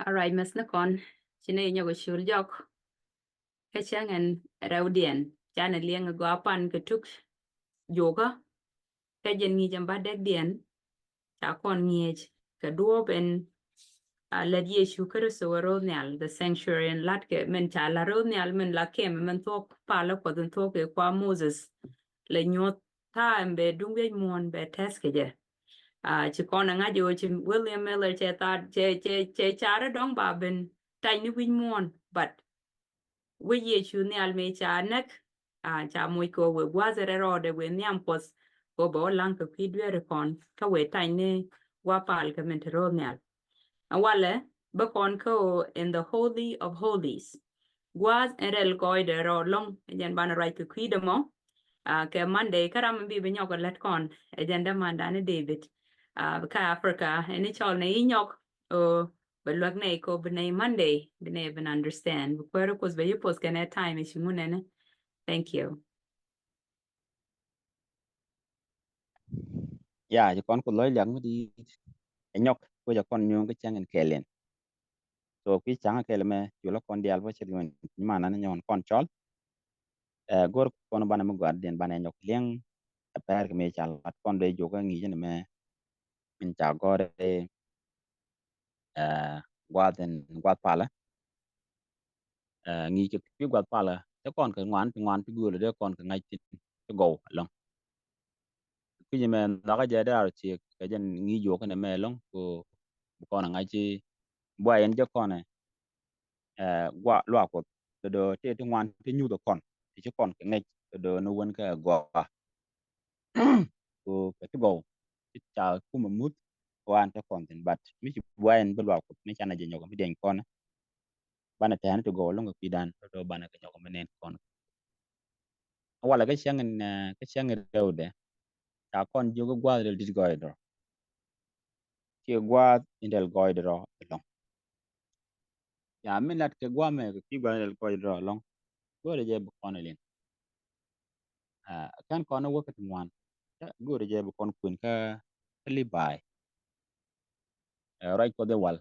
Alright, mas na kon. Chine nyo go shul jok. Kachangan raudian. Chana liang go apan ketuk yoga. Kajen ngi jamba dek dien. Cha kon ngej. Kaduo ben lad yeshu kero so nyal. The sanctuary and lat ke men cha la nyal men la kem men thok pala kwa dun thok e kwa Moses. Le nyot ta embe dungwe muon be teske je. Ci kon nga jo ci William Miller che ta che chare dong ba ben tai ni win mon but we ye chu ni al me cha nek cha mo ko we wazere rode we nyam pos ko bo lang ko kidwere kon ka we tai ni wa pal ka men ro nyal awale ba kon ko in the holy of holies was erel goide ro long jen ban right ko kidamo ke Monday karam bi bi nyoko let kon agenda mandane David ka Africa any chol ne inyok o belwag ne ko bene Monday bene ben understand kwero kos be yupos kene time ishimunene. Thank you. Ya ji kon ko loy lang di nyok ko ja kon nyong ke changen kelen so ki changa kele me ju lo kon dial bo che gon mana na nyon kon chol gor kon bana mo gad den bana nyok leng per ke me chal at kon de jo ga ngi ne me min cha gore gwaden gwad pala ngi ke pi gwad pala te kon ke ngoan pi gu le de kon ke ngai ti go long ki je me na ga je da chi ke jen ngi jo ke ne me long ko kon ngai chi bwa en je kon gwa lwa ko do te te ngoan te nyu do kon ti che kon ke ngai do no won ka gwa ko ke to go ti cha ku ma mut wan te kon tin bat mi chi bwa en be lwa ko mi cha na je nyoga mi den kon bana te han to go long pi dan do bana ke nyoga menen kon wala ke chang rewde ta kon jogo gwa del dit go do ti gwa indel go do long ya min lat ke gwa me ke gwa del go do long go de je bu kon len kan kon wo ke ngwan go de je bu kon kun ka li bai right ko de wal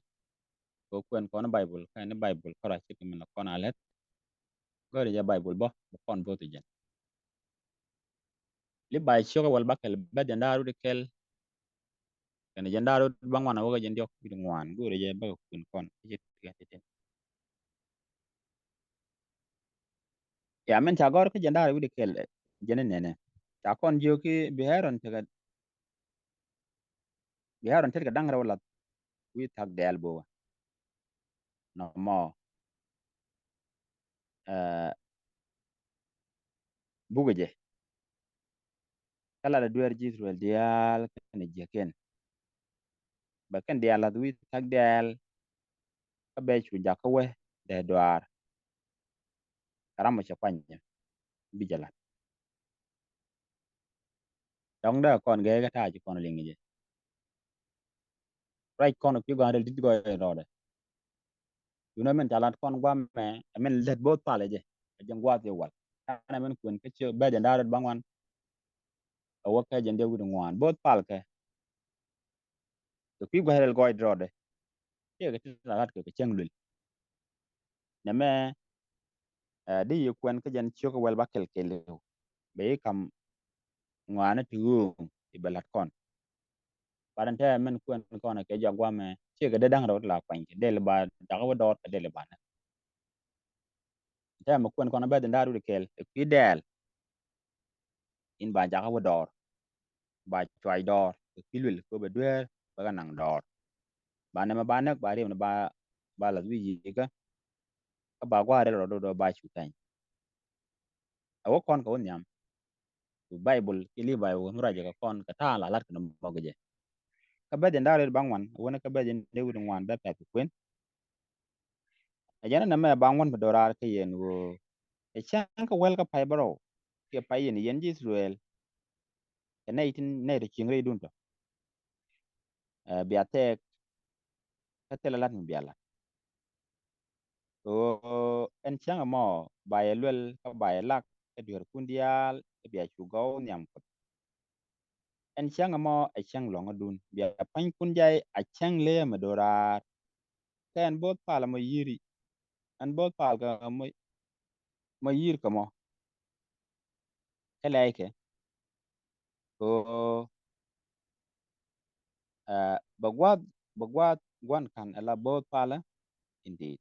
ko kun kon bible ka ne bible ko ra ci min kon alet go de je bible bo bu kon bo ti je li bai shoga wal bakel be de ndaru de kel kan je ndaru bangwana wo je ndiok bi ngwan go de je ba kun kon ti ya men ta gor ke janda wi kel jene nene ta kon jo ki biharon te ga dangra wala wi tak del bo no mo bugeje kala da duer jisruel dial ne jeken ba kan dial la wi tak del ka be chu jakawe de doar karamo cha kwanya bi jala dong da kon ge ga ta ji kon lingi right kon ki ga del dit go rode you know men talat kon gwa me men let both pale je jeng gwa te wal ana men kun ke che be janda bangwan wo ka jende wi ngwan both pal ke to ki gwa del go rode ke ga talat ke cheng lul ne me di yu kwen ke jen choko wel bakel kele be kam ngwana tu i belat kon parante men kwen kon ke jagwa me che ga de dang ro la kwen ke del ba da ga do ta del ba na te mo kwen kon be de ndaru de kel ki del in ba ja ga do ba chwai dor ki lul ko be dwer ba ga nang dor ba ne ma ba ne ba re ba la wi yi ga ka ba gwa re ro do ba chu tan awo kon ko nyam bible ki li ba wo nura je kon ka ta la lat ko mo ge ka be de ndaru bangwan wona ka be de wu ngwan be pe kwen ajana na me bangwan be dorar ke yen wo e chan ka wel ka pai baro ke pai yen Israel e nei tin nei de chingre dun to biate ka tela lat mi biala o en chang mo ba ye lwel ka ba ye lak e dur kundial e bia chu go nyam ko en chang mo e chang long dun bia pan kunjai a chang le me dorar ken both pala mo yiri an both pal ga mo yir ko mo keleke ko bagwat gwan kan ala both pala indeed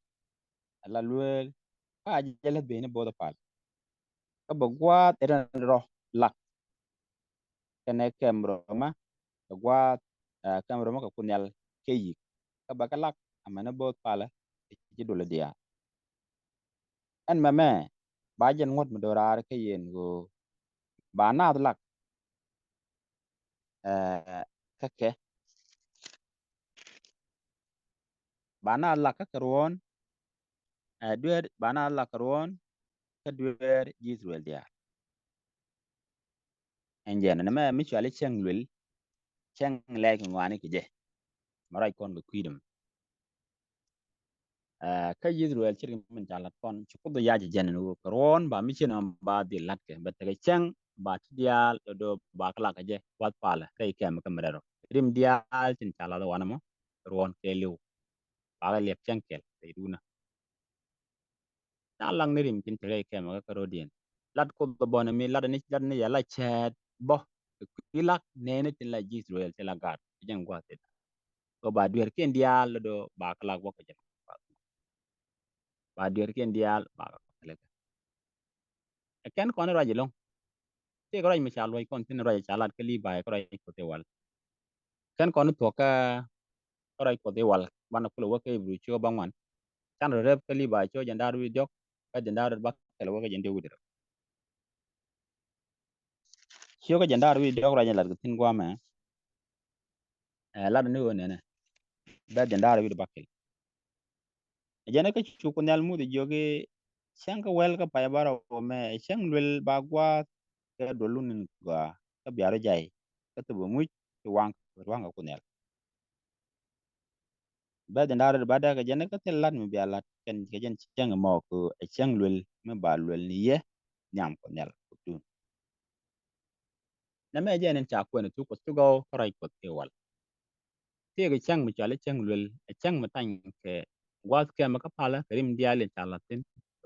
ala luel ka jela bene both pal ka bagwat eran ro lak kene kemro ma bagwat kemro ma ka kunyal keyi ka bakalak amana both pala ji dole dia en mame ba jen ngot mo dorar ke yen go ba na lak kake ba na lak ka ron duer ba na lak ron ka duer Israel dia en jen na me mi chale cheng lul cheng le ngwani ke je marai kon be kuidum ka Israel chiri min jalat kon chukudo yaji jen no ron ba mi chen ba di lat ke bet ke cheng ba tidial do ba kala ke je wat pala kai kem ka merero rim dial tin chala do wanamo ron ke liu ba ga lep cheng kel te duna na lang ni rim tin te kem ka rodien lat ko do bona mi lat ni ya la chat bo ilak nene tin la Israel te la gat jen gwa te ko ba duer ken dial do ba kala bo ke je ba duer ken dial ba kala ken kon raji long te ko raji mi chal kon tin raji chalat ke li ba ko raji ko te wal ken kon to ka ko raji ko te wal bana kulo wa ke bru cho bangwan kan rep ke li ba cho jandar wi dok ka jandar ba ke wa ke jende wudir cho ka jandar wi dok raji lat tin gwa me lad ni wona ne da jandar wi bakkel jene ka chu ko nyal mu de joge chang ka wel ka pa bara o me chang lwel ba gwa ke dolunin gwa ka biaro jai ka tu mu wang ko nyal ba jandar ba da ka jene ka telat mi bialat ken ke jen chang mo ko chang lwel me ba lwel ni ye nyam ko nyal ko tun na me jene cha ko ne tu ko tu go rai ko te wal te ga chang mi chale chang lwel chang ma tan ke was ke ma ka pala rim diale chala tin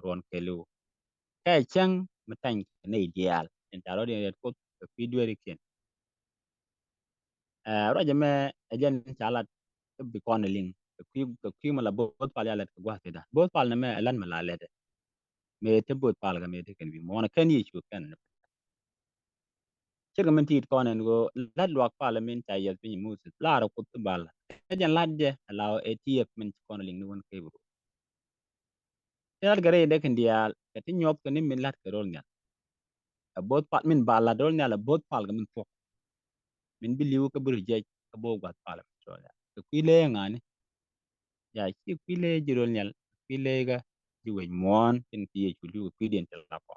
ron ke lu ka chang ma tan ne ideal en taro de ko fi duere ken ro jame jen chala bi kon ling ku ma la bot pal ya la ko wa te da bot pal na me lan ma la le de me te bot pal ga me te ken bi mo na ken yi chu ken chirga min tit konen go lad luak parliament cha yel pin musis la ro kut bal jan ladde law e tiep min kono ling won ke bru lad gare de ken dial ka tin nyop ko ni min lad ke rol nya bot pat min bala dol nya la bot pal ga min fok min bi liu ka bru je ka bo gat parliament so ya ko kile ngani ya chi kile jirol nyal kile ga ji we mon tin ti chu lu ku den tel la ko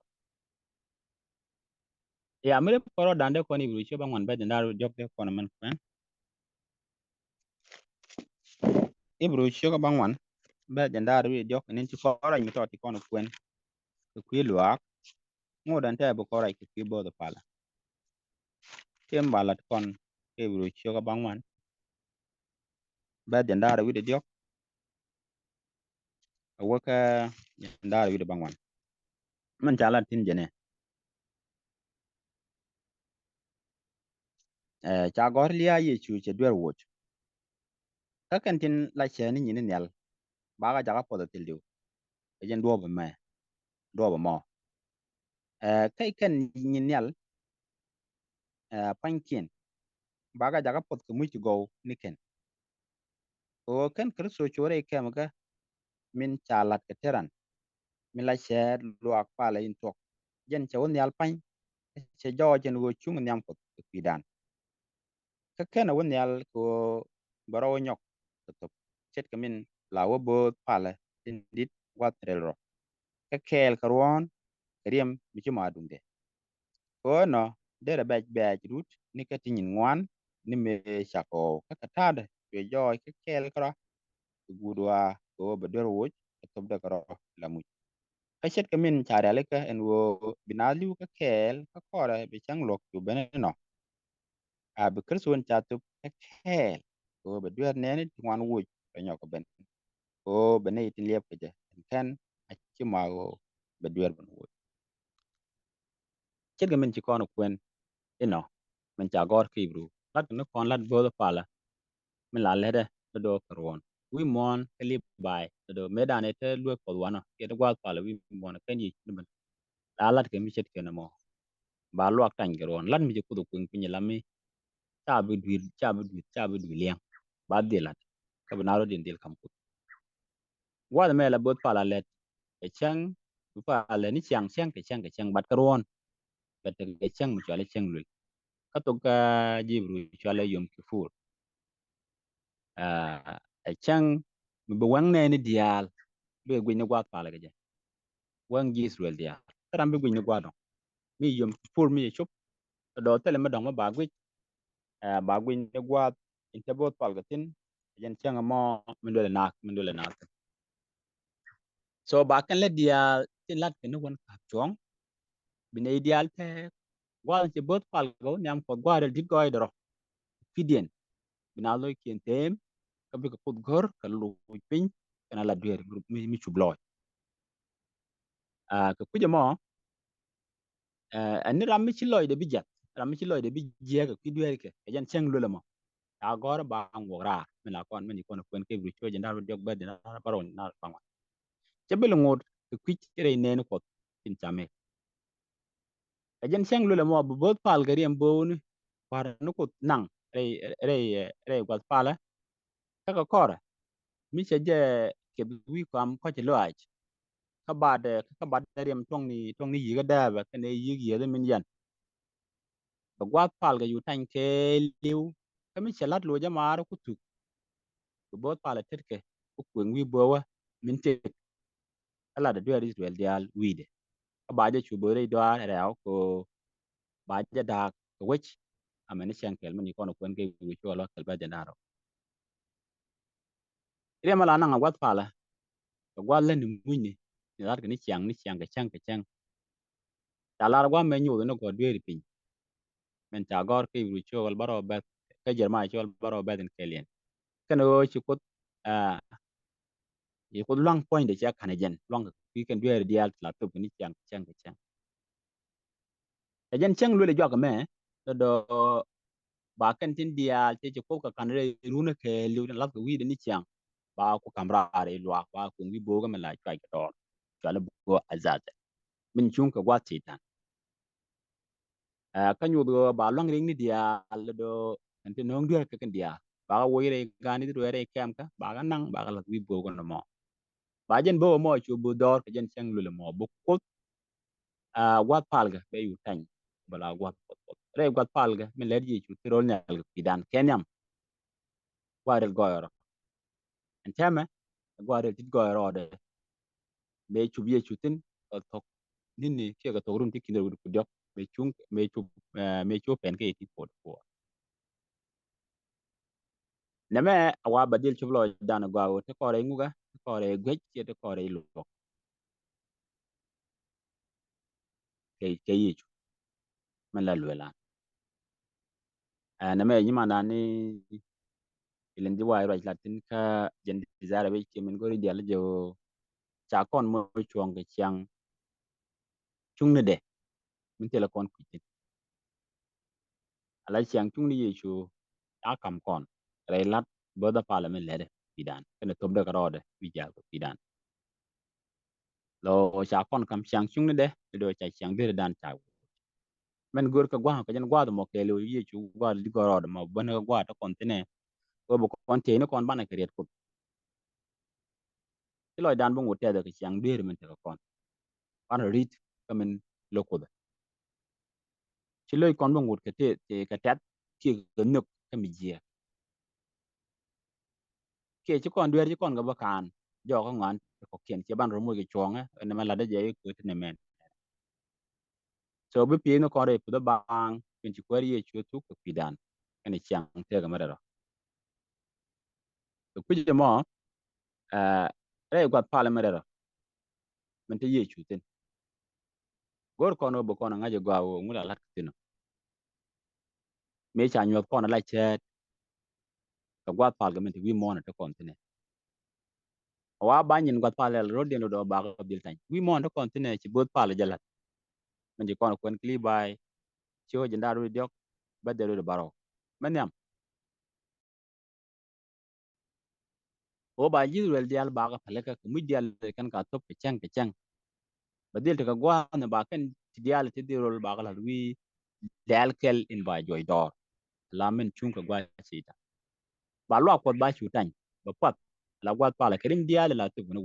ya mere poro dande ko ni bru che bangwan ba jandar jok de kono man kwen ibru che ko bangwan ba jandar wi jok nen ci fora mi toti kono kwen ko kwi luak ngodan te bu kora ki bo do pala kem balat kon ke bru cho ka bangwan ba jandar wi de jok wo ka jandar wi de bangwan man chala tin jene cha gor liya ye chu che dwer wo ka kan tin la che ni ni nyal ba ga jaga podo tildiu e jen do ba me do ba mo kai kan ni nyal pankin ba ga jaga pod ko mu ci go ni ken o kan kr so chore kem ga min chalat ke teran min la che luak pala in tok jen che won yal pan che jo jen wo chung nyam pot pidan ka ken won yal ko baro nyok to chet kamin lawo bo pala tin dit wat relro ka kel karwon kriem mi chuma dunde ko no dere baj rut ni ka tin ngwan ni me chako ka tada yo jo ka kel kra gudwa ko be dero wo to de kro la mu ka chet kamin chare le ka en wo binaliu ka kel ka kore be chang lok tu bene no be kris won chatu ka kel ko be dwer nene ngwan wo be nyoko ben o bene itin liep ke je ken a chi ma go be duer bon wo chet ga men chi kono kwen ino men cha gor ki bru lat no kon lat bo pala men la lede do karon wi mon kali bai do medan ete lu ko wana ke do gwal pala wi mon ken yi men la lat ke mi chet ke na mo ba luak tan garon lat mi ku do kun pin lami cha bu dir liang ba de lat ka bana din del kam ku wa me la bot pala let e chang bu pala ni chang ke chang bat karon bat ke chang mu chale chang lu ka to ka jibru chale yom ki fur e chang bu wang ne ni dial be gwi ni gwa pala ke wang ji Israel dia taram be gwi ni gwa do mi yom ki fur mi chup do tele ma dong ma ba gwi ni gwa inte bot pal gatin yen chang mo min dole nak so ba kan le dial tin lat ke no won ka chong bin ideal te wal ci bot pal go nyam ko gware dit goy doro fidien bina lo kien tem ka bi ko put gor ka lu pin kana la duer mi chublo ka kuje mo ani ram mi ci loy de bi jat ram mi ci loy de bi je ka ki duer ke jan cheng lu mo ta gor ba ngo ra mi la kon mi kon kon ke bi cho janda ro jog be na baron na pangwa ce bel ngot ka ki re ne ko tin chame jan cheng lu mo bu bot pal gari am bo ni par no ko nang re re re gwat pala ka kora mi che je ke wi kam ko che lo ach ka ba de rem tong ni yiga da ba kane yigi yede min yan ba gwa pal ga yu tan ke liu ka mi che lat lo ja mar ku tu ku bot pala tet ke ku kwen wi bo wa min te ala da do Israel dial wi de ka ba je chu bo re do re ko ba je da ko wech amani chen kel mani kono kwen ke wi chu lo kel ba de naro re mala na gwa pala ka gwa le ni mu ni lat ke ni chiang ke chang ta lar gwa me nyu no go dwe ri men ta gor ke ru chol baro bet ke jerma chol baro bet en kelien kano chi kut a yi kut long point de cha kanajen long ki ken dwe dial la to ni chang jen chang lu le jog me do ba kan tin dial che ko ka kan re ru ne ke lu la ko wi de ni chang ba ko kamra re lwa ba ko wi bo ga me la chwa ke dor chwa le bo azat min chung ka gwa ti ka nyu do ba long ring ni dia al do ante nong dia ka kan dia ba wo re gani do re kem ka ba ga nang ba ga la wi bo ko no mo ba jen bo mo chu bu dor ka jen chang lu le mo bu ko wat pal ga be yu tan bala wat re wat pal ga min le ji chu tirol nyal ga pidan kenyam wa re goyoro entame wa re tit goyoro de be chu bi chu tin to nini ke ga to rum ti kinder ku dok be chung me chu pen ke ti po neme awa badil chublo dana gwa te kore nguga te kore gwech te kore lu ke yichu man la lwela neme nyima na ni ilen di wai raj latin ka jen dizara be ke min gori dial jo cha kon mo chuong ke chiang chung ne de min tele kon kwitin ala chiang chung ni yichu ta kam kon re lat boda parliament lede pidan kene tobde karode wijal ko pidan lo cha kon kam chiang chung ne de do cha chiang de dan cha men gor ka gwa ka jen gwa mo ke lo yi chu gwa di goro mo ban ka gwa ta kontine ko bo kontine kon bana kriet ko ti lo dan bo ngote da ka chiang bir men ta kon pan rit ka men lo ko da ti lo kon bo ngot ke te ka tat ki ga nok ka mi je ke ti kon dwer ti kon ga ba kan jo ko ngan ko ken ti ban ro mo ge chonga ne ma la da je ko ne men so bi pi no ko re pu da bang ken ti ko ri chu tu ko pidan ene chiang te ga ma da ko ku je mo re gwa pala ma da men te ye chu tin gor kono bo kono ngaje gwa wo ngula lat tin me cha nyot kono la che ka gwa pal ga men te wi mo na te kon tin wa ba nyin got pale rodien do ba ko bil tan wi mon to kontine ci bot pale jalat man ji kon kon kli bay ci o janda ru diok ba de do baro man yam o ba ji wel dial ba ka pale ka mu dial kan ka top ke chang ba dil to ka gwa na ba kan ti dial ti dirol ba ka wi dial kel in ba joy dor la men chung ka gwa ci ta ba lo ko ba chu tan ba pat la gwa pale kerim dial la tu bu no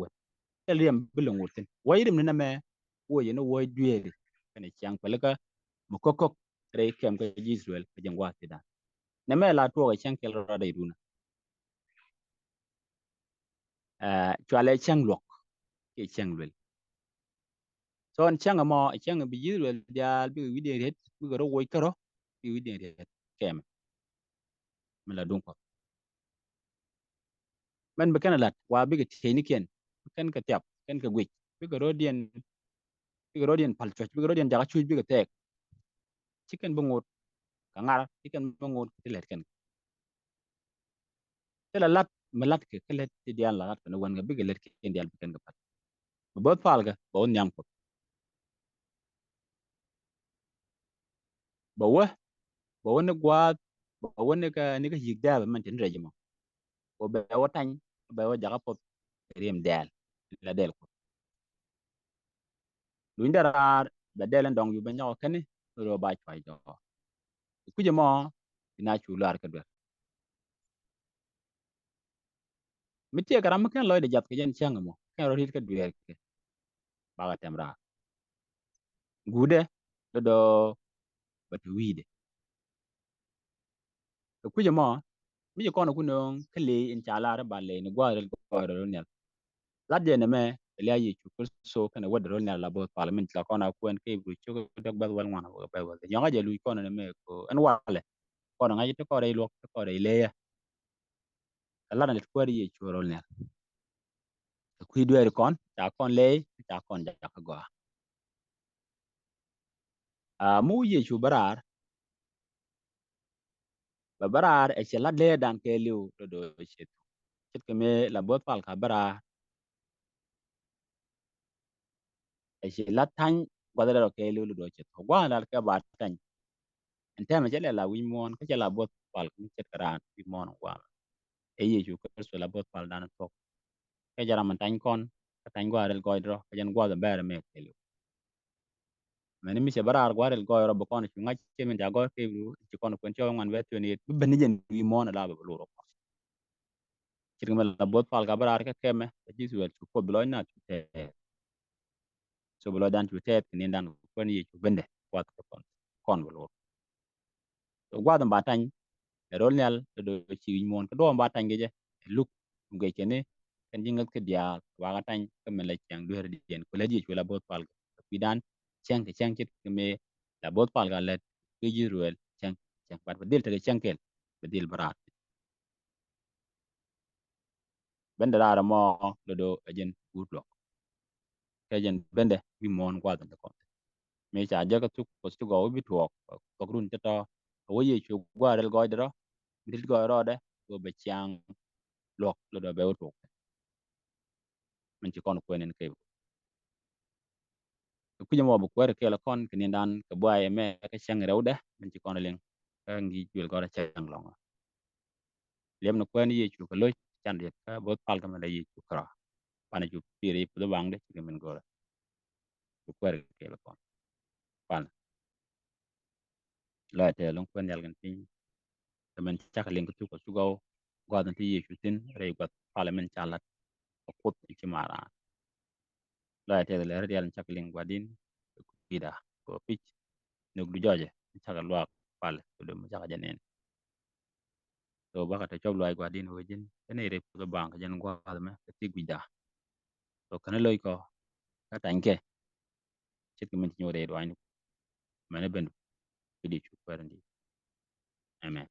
eliam bilin wutin wairim ni name wo yeno wo dueri kane chang pelaka mukokok re kem ka Israel ka jangwa tida name la to ga chang kel rada iduna chwale chang lok ke chang lwel so an chang mo chang bi Israel dial bi wi de ret bi go wo karo bi wi de ret kem mala dun ko man be kana lat wa bi ga teni ken kan ka tiap kan ka gwi bi go rodien pal choch bi go rodien jaga chuj bi ga tek chicken bungot ka ngar chicken bungot tilet ken tela lat malat ke kelet ti dial la lat no wan ga bige let ke dial biken ga pat bot fal ga bo nyam ko bo wa bo ne gwa bo ne ka ni ga yigda ba man tin rejimo bo be wa tan be wa jaga pot riem dial la del ko lu ndara be del ndong yu be nyaw kene ro ba chwai do ku je mo ina chu lar ka do mi tie garam kan loy de jat ke jen chang mo kan ro hit ka duer ke ba ga temra gude do ba tu wide ku je mo mi je kono kunong kle in chala ra ba le ni gwa ro ne la de ne me le ayi chu so kana wad ro ne la bo parliament la kona ku en ke bru chu dog ba wal ngana ba ba nyanga je lu kono ne me ko en wale kono ngai to ko re lo ko re le ya la na ko ri chu ro ne ku dwe kon ta kon le ta kon ja ka go a mu ye chu barar ba barar e che la de dan ke liu do chet chet ke me la bo pal ka bara e che la tan gwa da ke liu do chet gwa na ka ba tan en tema jele la wi mon ka jela bot pal ki chet karan wi mon wa e ye ju ko so la bot pal dan to ke jara man tan kon ka tan gwa rel goy dro ka jan gwa da bere me kelu men mi se barar gwa rel goy ro bo kon chu ngach che men ja go ke ru ci kon kon cho ngan vet ni bi ben jen wi mon la ba lu ro ci ngam la bot pal ka barar ka keme ji su el chu ko blo na chu te so blo dan chu te ni dan ko ni chu bende wat ko kon blo so gwa da ba tan rol nyal do ci mon ko do ba tan ge je luk ngai kene kan jingal ke dia waga tan ke me la chang do di den ko la di ko la bot pal pi dan chang ke me la bot pal ga let ke ji ruel chang pat dil te chang kel dil barat bende ra mo do ajen gutlo ke jen bende wi mon kwa da ko me cha ja ka tu ko tu go bi to ko run te to wo ye chu gwa rel go dro dil go ro de go be chang lok do be to mình chỉ còn quên nên cái ku jamo bu kwere ke la kon kini dan ke boye me ke chang rewde min ci kono len ka ngi jul gora chang long lem no kwen yi chu ko lo chan de ka bo pal ka ma yi chu kra pana chu pire pu do bang de ci min gora bu kwere ke la kon pan la te long kwen yal gan tin ka men chak len ko tu ko su go go dan ti yi chu tin re ko parliament chalat ko kut ci mara la te le re yal chak len gwadin ida ko pich no du joje chak lo pal ko do ma chak janen so baka ta chok loy gwa din wajin ene re pu bang jan gwa me ti gwida so kana loy ko ka tanke chit min nyore do an mane ben di chu parandi amen